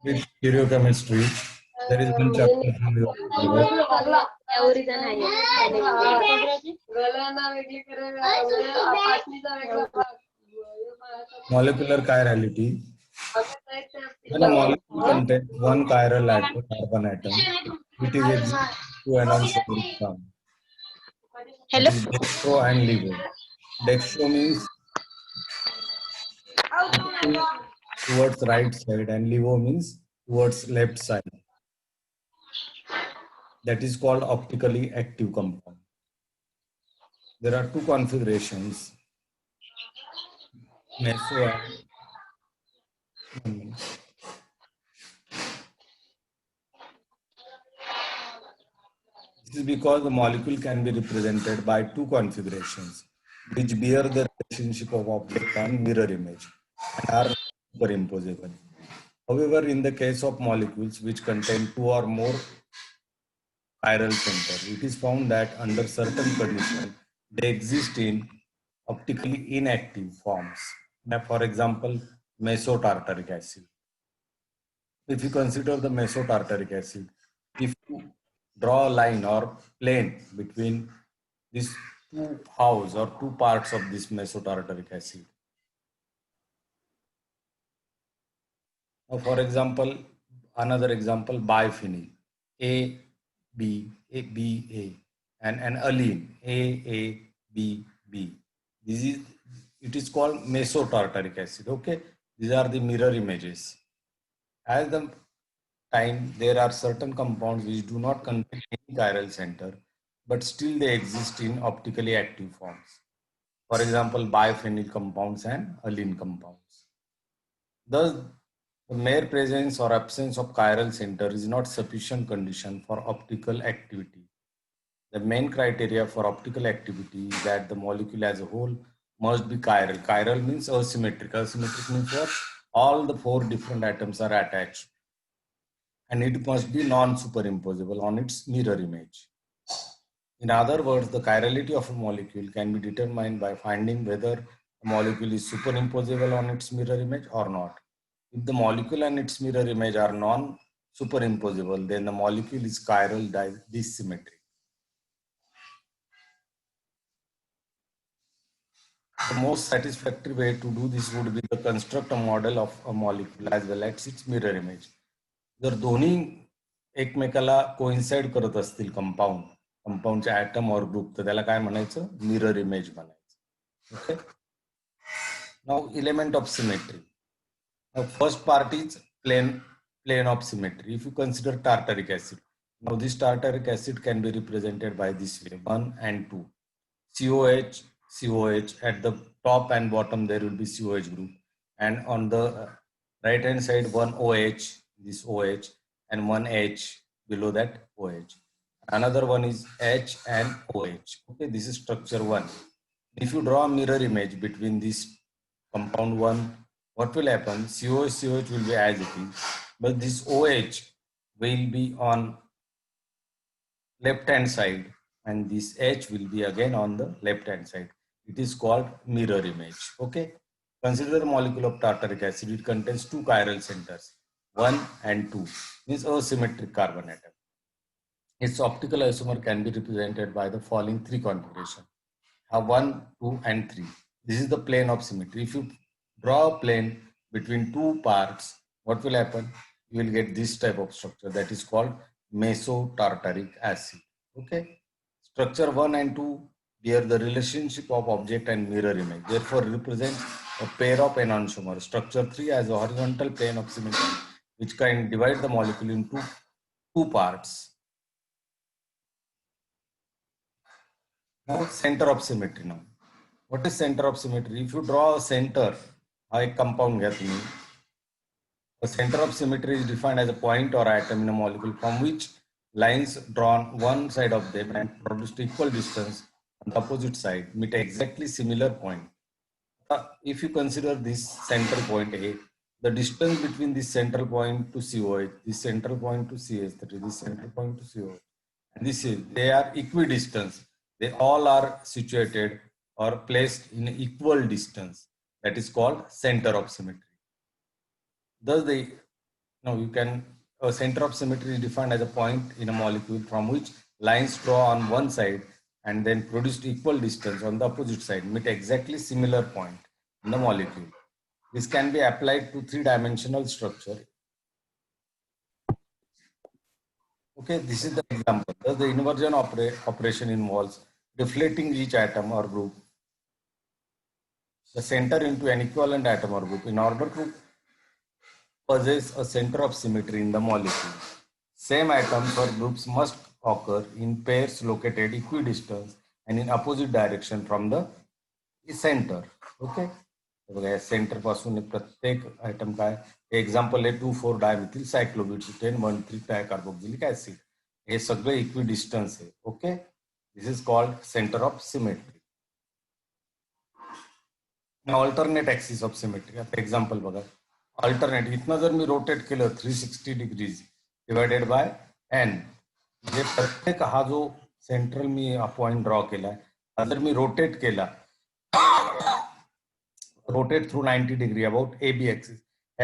with stereochemistry. There is one chapter from your syllabus. Molecular chirality. When a molecule contains one carbon atom, it is excited to enantiomer form. That Hello. is dextro and levo. Dextro means moving towards right side and levo means towards left side. That is called optically active compound. There are two configurations, meso and this is because the molecule can be represented by two configurations which bear the relationship of object and mirror image and are superimposable. However, in the case of molecules which contain two or more chiral center, it is found that under certain conditions they exist in optically inactive forms. Now, for example, mesotartaric acid. If you consider the mesotartaric acid, if you draw a line or plane between these two halves or two parts of this mesotartaric acid. Now, for example, another example, biphenyl, A, B, A, B, A, and an allene, A, B, B. It is called mesotartaric acid. Okay, these are the mirror images. As the time, there are certain compounds which do not contain any chiral center, but still they exist in optically active forms. For example, biphenyl compounds and allene compounds. Thus, the mere presence or absence of chiral center is not sufficient condition for optical activity. The main criteria for optical activity is that the molecule as a whole must be chiral. Chiral means asymmetric. Asymmetric means what? All the four different atoms are attached and it must be non-superimposable on its mirror image. In other words, the chirality of a molecule can be determined by finding whether a molecule is superimposable on its mirror image or not. If the molecule and its mirror image are non-superimposable, then the molecule is chiral dissymmetric. The most satisfactory way to do this would be to construct a model of a molecule as well as its mirror image. जर दोन्ही एकमेकाला coincide करत असतील कंपाऊंडचे atom और group, तर त्याला काय म्हणायचं? मिरर इमेज म्हणायचं. Okay. Now element of symmetry. First part is plane of symmetry. If you consider tartaric acid, now this tartaric acid can be represented by this way: 1 and 2. COH, COH at the top and bottom there will be COH group, and on the right hand side one OH, this OH, and one H below that OH. Another one is H and OH. Okay, this is structure 1. If you draw a mirror image between this compound 1, what will happen? COH, COH will be as it is, but this OH will be on left hand side and this H will be again on the left hand side. It is called mirror image. Okay. Consider the molecule of tartaric acid. It contains two chiral centers, 1 and 2, means asymmetric carbon atom. Its optical isomer can be represented by the following three configurations: 1, 2, and 3. This is the plane of symmetry. If you draw a plane between two parts, what will happen? You will get this type of structure that is called mesotartaric acid. Okay. Structure 1 and 2 bear the relationship of object and mirror image, therefore represent a pair of enantiomer. Structure 3 has a horizontal plane of symmetry which can divide the molecule into two parts. Now, center of symmetry. Now, what is center of symmetry? If you draw a center, a compound gets me. The center of symmetry is defined as a point or atom in a molecule from which lines drawn one side of them and produced equal distance on the opposite side meet exactly similar point. If you consider this central point A, the distance between this central point to COH, this central point to CH3, this central point to COH, and this is, they are equidistant. They all are situated or placed in equal distance. That is called center of symmetry. Thus, the Now you can, a center of symmetry is defined as a point in a molecule from which lines draw on one side and then produced equal distance on the opposite side meet exactly similar point in the molecule. This can be applied to three-dimensional structure. Okay, this is the example. Thus, the inversion operation involves deflating each atom or group, the center into an equivalent atom or group in order to possess a center of symmetry in the molecule. Same atoms or groups must occur in pairs located equidistant and in opposite direction from the center. Okay. बघा centre पासून प्रत्येक item काय example आहे 2,4 dimethyl cyclobutane 1,3 dicarboxylic acid हे सगळे equidistance आहे. Okay, this is called centre of symmetry. Alternate axis of symmetry. आता example बघा, alternate इथनं जर मी रोटेट केलं 360 डिग्रीज डिवायडेड बाय एन, म्हणजे प्रत्येक हा जो सेंट्रल मी पॉइंट ड्रॉ केला हा जर मी रोटेट केला, rotate through 90 degree about AB axis.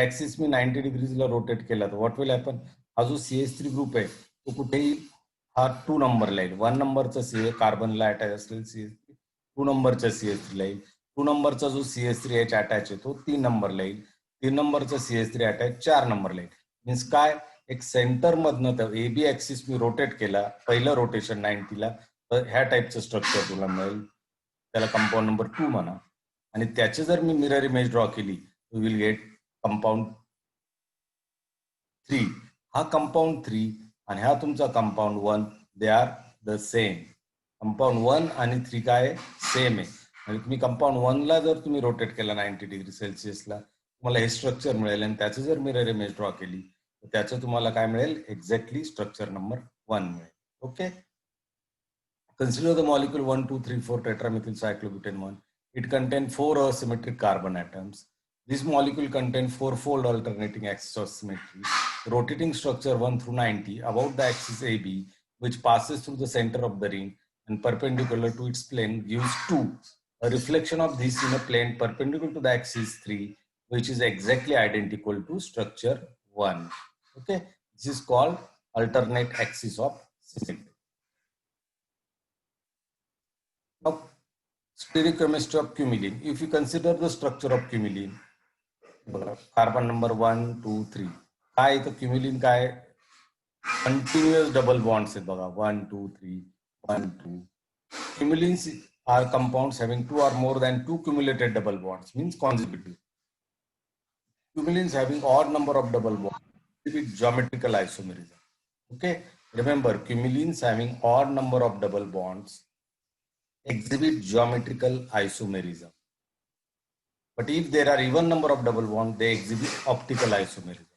Axis मी 90 degrees ला रोटेट केला तर what will happen? हा जो CH3 ग्रुप आहे तो कुठेही हा 2 नंबरला येईल. 1 नंबरचा CH कार्बनला अटॅच असलेला CH3 2 नंबरच्या CH3 ला येईल. 2 नंबरचा जो CH3H अटॅच आहे तो 3 नंबरला येईल. 3 नंबरचा CH3 अटॅच 4 नंबरला येईल. मीन्स काय, एक सेंटर मधनं तर AB ऍक्सिस मी रोटेट केला, पहिलं रोटेशन 90 ला, तर ह्या टाईपचं स्ट्रक्चर तुला मिळेल. त्याला कंपाऊंड नंबर 2 म्हणा. आणि त्याची जर मी मिरर इमेज ड्रॉ केली, यू विल गेट कंपाऊंड 3. हा कंपाऊंड 3 आणि हा तुमचा compound 1, they are the same. Compound 1 आणि 3 काय सेम आहे. आणि तुम्ही कंपाऊंड 1 ला जर तुम्ही रोटेट केला 90 डिग्री सेल्सिअसला, तुम्हाला हे स्ट्रक्चर मिळेल. आणि त्याची जर मिरर इमेज ड्रॉ केली तर त्याचं तुम्हाला काय मिळेल, एक्झॅक्टली स्ट्रक्चर नंबर 1 मिळेल. Okay, consider the molecule 1, 2, 3, 4 tetramethyl cyclobutane 1. It contains 4 asymmetric carbon atoms. This molecule contains 4-fold alternating axis of symmetry. Rotating structure 1 through 90 about the axis AB, which passes through the center of the ring and perpendicular to its plane, gives 2. A reflection of this in a plane perpendicular to the axis 3, which is exactly identical to structure 1. Okay, this is called alternate axis of symmetry. Now, stereochemistry of cumulin. If you consider the structure of cumulin, carbon number 1, 2, 3. काय तर cumulin काय continuous double bonds आहेत बघा, 1, 2, 3, 1, 2. Cumulins are compounds having 2 or more than 2 cumulated double bonds, means consecutive. Cumulins having odd number of double bonds with geometrical isomerism. Okay, remember, cumulins having odd number of double bonds exhibit geometrical isomerism. But if there are even number of double bonds, they exhibit optical isomerism.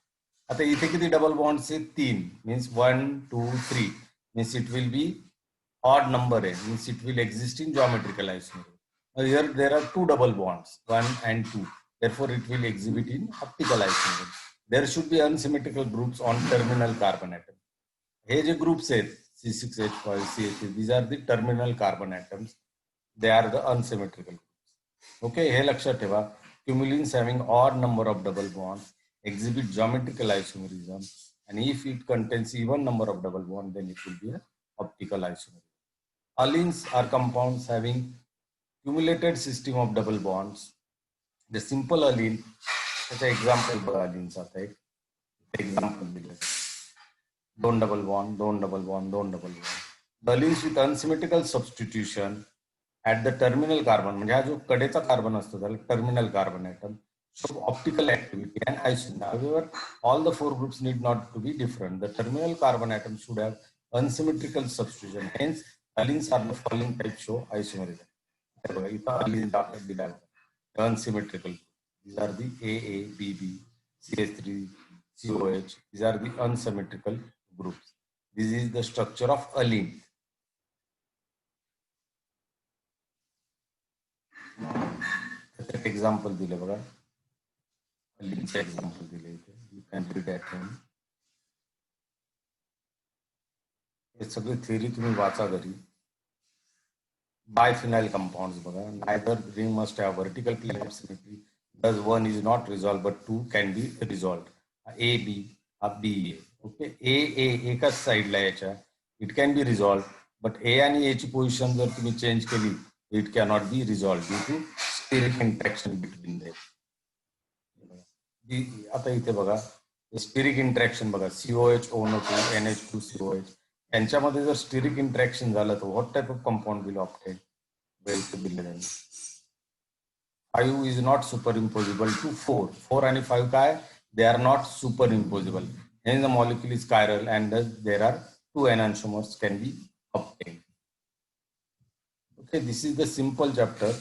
आता इथे किती double bonds आहेत, 3, means 1, 2, 3, means it will be odd number, means it will exist in geometrical isomerism. Now here there are 2 double bonds, 1 and 2, therefore it will exhibit in optical isomerism. There should be unsymmetrical groups on terminal carbon atom. हे जे groups आहेत C6H5, CH3, these are the terminal carbon atoms. They are the unsymmetrical groups. Okay, हे लक्षात ठेवा. Cumulins having odd number of double bonds exhibit geometrical isomerism, and if it contains even number of double bonds, then it will be an optical isomerism. Allenes are compounds having cumulated system of double bonds. The simple allene, त्याचा example बघा, अलीनचा एक example दिलं, 2 double bond, 2 double bond, 2 double bond. The allenes with unsymmetrical substitution at the terminal carbon, म्हणजे हा जो कडेचा carbon असतो त्याला terminal carbon atom, show optical activity and isomerism. However, all the 4 groups need not to be different. The terminal carbon atoms should have unsymmetrical substitution. Hence, allenes are the following type show isomerism. Unsymmetrical. These are the AA, BB, CH3, COH. These are the unsymmetrical groups. This is the structure of allene. Example दिले बघा, अलीनचे example दिले इथे, you can read at home. हे सगळी theory तुम्ही वाचा घरी. Biphenyl compounds बघा, neither ring must have vertical plane of symmetry, thus 1 is not resolved but 2 can be resolved. A, B, हा बी ए. ओके, ए एकाच साईडला याच्या, it can be resolve, but A आणि A ची position जर तुम्ही change केली, it cannot be resolve due to steric interaction between them. आता इथे बघा, स्टिरिक इंटरॅक्शन बघा, COH ONO2 NH2 COH, यांच्यामध्ये जर स्टिरिक इंटरॅक्शन झालं तर what type of compound will obtain? Well दिलेलं 5 is not superimposable to 4. 4 and 5 काय? They are not superimposable. Hence the molecule is chiral and thus there are 2 enantiomers can be obtained. Okay, this is the simple chapter.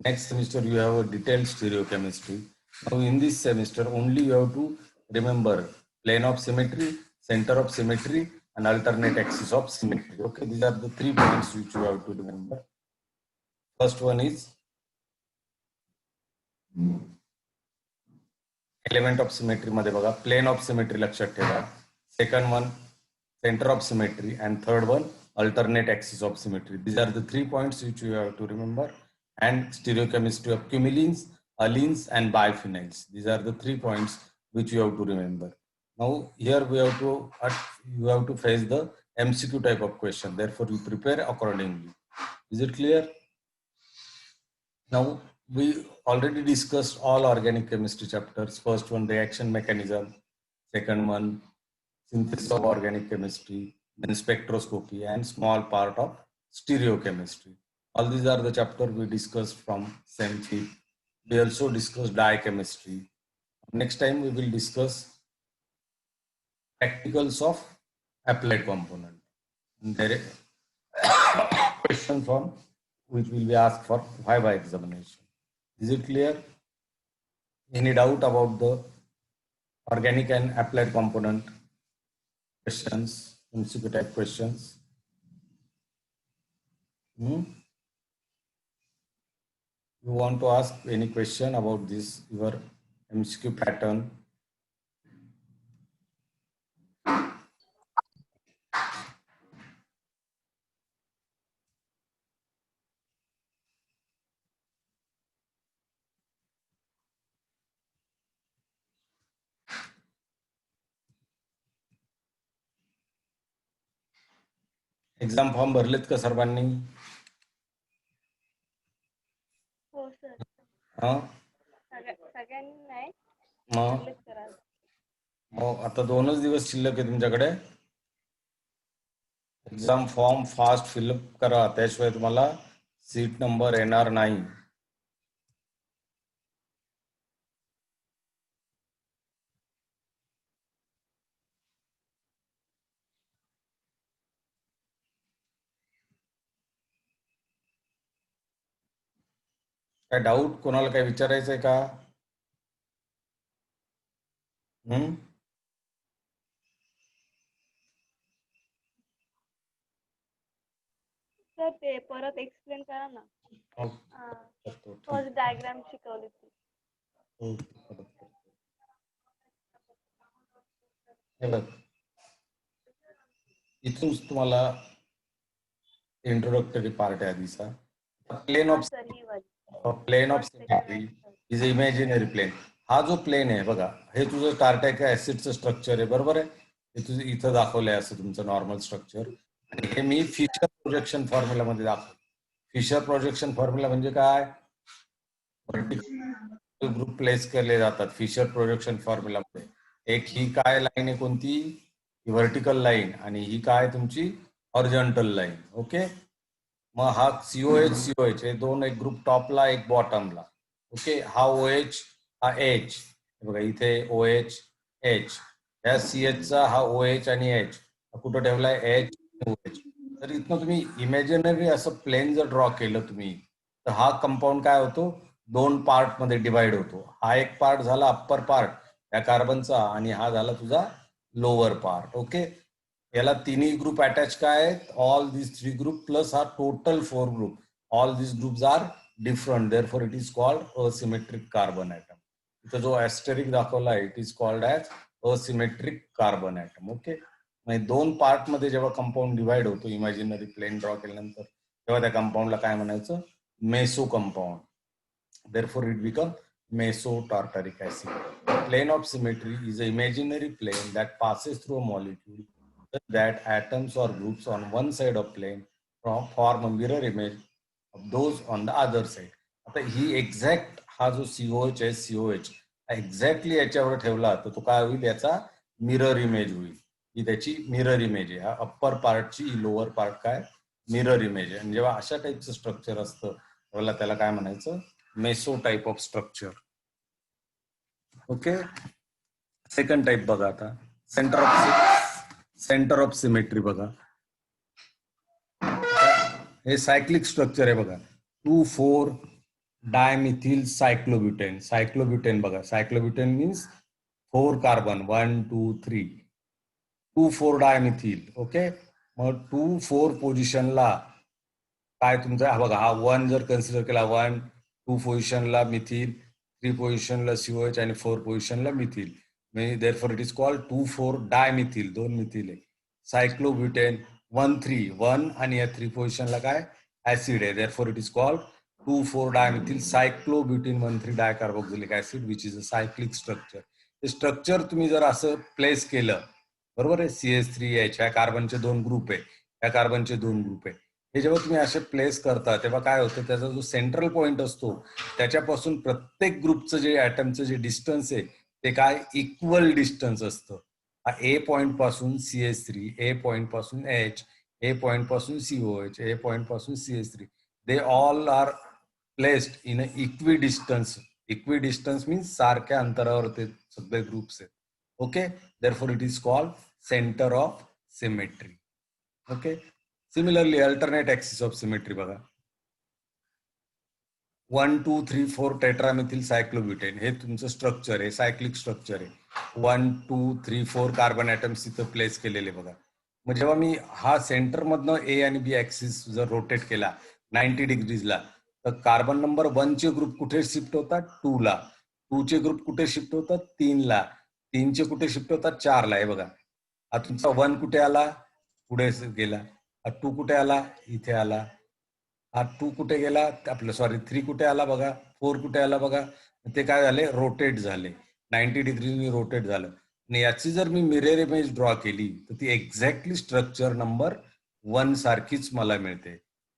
Next semester you have a detailed stereochemistry. Now in this semester only you have to remember plane of symmetry, center of symmetry and alternate axis of symmetry. Okay, these are the 3 points which you have to remember. First one is element of symmetry मध्ये बघा, plane of symmetry लक्षात ठेवा. Second one centre of symmetry and third one alternate axis of symmetry. These are the 3 points which you have to remember. And stereochemistry of cumulines, allenes and biphenyls. These are the 3 points which you have to remember. Now here we have to you have to face the MCQ type of question. Therefore you prepare accordingly. Is it clear? Now we already discussed all organic chemistry chapters. First one, reaction mechanism. Second one, synthesis of organic chemistry. Then spectroscopy and small part of stereochemistry. All these are the chapters we discussed from SEM3. We also discussed dye-chemistry. Next time we will discuss practicals of applied component. And there is question from which will be asked for viva examination. Is it clear? Any doubt about the organic and applied component questions, MCQ type questions? You want to ask any question about this, your MCQ pattern? Exam form भरलेत का सर्वांनी? हो sir. हा, सगळ्यांनी नाही. आता 2च दिवस शिल्लक आहे तुमच्याकडे. एक्झाम फॉर्म फास्ट फिलअप करा, त्याशिवाय तुम्हाला सीट नंबर येणार नाही. काय डाऊट कोणाला काय विचारायचंय का? सर ते परत एक्सप्लेन करा ना. फर्स्ट डायग्राम शिकवली ती. हे बघ, इथून तुम्हाला इंट्रोडक्टरी पार्ट आहे आधीचा. Plane of symmetry is imaginary plane. हा जो प्लेन आहे बघा, हे तुझं टार्टॅक ऍसिडचं स्ट्रक्चर आहे, बरोबर आहे. हे तुझं इथं दाखवलंय असं तुमचं नॉर्मल स्ट्रक्चर, आणि हे मी फिशर प्रोजेक्शन फॉर्म्युला मध्ये दाखवलं. फिशर प्रोजेक्शन फॉर्म्युला म्हणजे काय? वर्टिकल ग्रुप प्लेस केले जातात फिशर प्रोजेक्शन फॉर्म्युला मध्ये. एक ही काय लाईन आहे कोणती? ही व्हर्टिकल लाईन, आणि ही काय तुमची हॉरिझॉन्टल लाईन. ओके, मग हा COH हे दोन, एक ग्रुप टॉपला एक बॉटमला. ओके, हा OH हा H, बघा इथे OH H, या CH चा हा OH आणि H कुठं ठेवलाय? H OH. तर इथनं तुम्ही इमॅजिनरी असं प्लेन जर ड्रॉ केलं तुम्ही, तर हा कंपाऊंड काय होतो? 2 पार्ट मध्ये डिवाइड होतो. हा एक पार्ट झाला अप्पर पार्ट या कार्बनचा, आणि हा झाला तुझा लोअर पार्ट. ओके, याला तिन्ही ग्रुप अटॅच काय आहेत? ऑल दिस 3 ग्रुप प्लस हा total 4 group. All this groups are different, therefore it is called asymmetric carbon atom. इथं जो ऍस्टेरिक दाखवला आहे, it is called as asymmetric carbon atom. Okay, म्हणजे 2 पार्ट मध्ये जेव्हा कंपाऊंड डिवाइड होतो इमॅजिनरी प्लेन ड्रॉ केल्यानंतर, तेव्हा त्या कंपाऊंडला काय म्हणायचं? Meso compound. Therefore it become mesotartaric acid. The plane of symmetry is an imaginary plane that passes through a molecule such that atoms or groups on one side of plane form a mirror image of those on the other side. आता ही exact हा जो COH आहे COH exactly याच्यावर ठेवला तर तो काय होईल, याचा मिरर इमेज होईल. ही त्याची मिरर इमेज आहे. हा अप्पर पार्टची लोअर पार्ट काय मिरर इमेज आहे. आणि जेव्हा अशा टाईपचं स्ट्रक्चर असतं त्याला त्याला काय म्हणायचं, meso type of structure. Okay. Second type बघा आता, सेंटर ऑफ सिमेट्री बघा. हे सायक्लिक स्ट्रक्चर आहे बघा. 2,4 डायमिथिल सायक्लोब्युटेन. सायक्लोब्युटेन बघा, cyclobutane means 4 carbon 1 2 3 2,4 dimethyl. Okay. मग 2,4 पोझिशनला काय तुमचा बघा, हा 1 जर कन्सिडर केला, 1 2 पोझिशनला मिथिल, 3 पोझिशनला COH आणि 4 पोझिशनला Mithil. Therefore it is called 2,4 dimethyl, 2 Mithil आहे. सायक्लोब्युटेन 1,3 1 आणि या 3 पोझिशनला काय ऍसिड आहे. Therefore it is called 2,4 dimethyl cyclobutane 1,3 dicarboxylic acid which is a cyclic structure. हे स्ट्रक्चर तुम्ही जर असं प्लेस केलं, बरोबर आहे, CH3H ह्या कार्बनचे 2 ग्रुप आहे, ह्या कार्बनचे 2 ग्रुप आहे. हे जेव्हा तुम्ही असे प्लेस करता तेव्हा काय होतं, त्याचा जो सेंट्रल पॉइंट असतो त्याच्यापासून प्रत्येक ग्रुपचं जे ऍटमचं जे डिस्टन्स आहे ते काय इक्वल डिस्टन्स असतं. ए पॉइंट पासून CH3, ए पॉइंट पासून H, ए पॉइंट पासून COH, ए पॉइंट पासून CH3, they all are placed in a equidistance. Equidistance means सारख्या अंतरावर ते सगळे ग्रुप्स आहेत. Okay. Therefore it is called centre of symmetry. Okay. Similarly alternate axis of symmetry बघा. 1 2 3 4 टेट्रामिथिल cyclobutane हे तुमचं structure आहे, cyclic structure आहे. 1 2 3 4 carbon atoms इथं प्लेस केलेले बघा. मग जेव्हा मी हा सेंटर मधनं A आणि B ऍक्सिस जर रोटेट केला 90 डिग्रीजला, तर कार्बन नंबर 1 चे ग्रुप कुठे शिफ्ट होतात 2 ला, 2 चे ग्रुप कुठे शिफ्ट होतात 3 ला, 3 चे कुठे शिफ्ट होतात 4 ला. हे बघा, हा तुमचा 1 कुठे आला, पुढे गेला. हा 2 कुठे आला, इथे आला. हा 2 कुठे गेला, आपलं सॉरी 3 कुठे आला बघा, 4 कुठे आला बघा. ते काय झाले, रोटेट झाले, 90 डिग्रीनी रोटेट झालं. आणि याची जर मी मिरर इमेज ड्रॉ केली तर ती एक्झॅक्टली स्ट्रक्चर नंबर 1 सारखीच मला मिळते.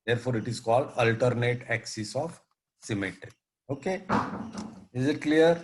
Therefore it is called alternate axis of symmetry. Okay. Is it clear?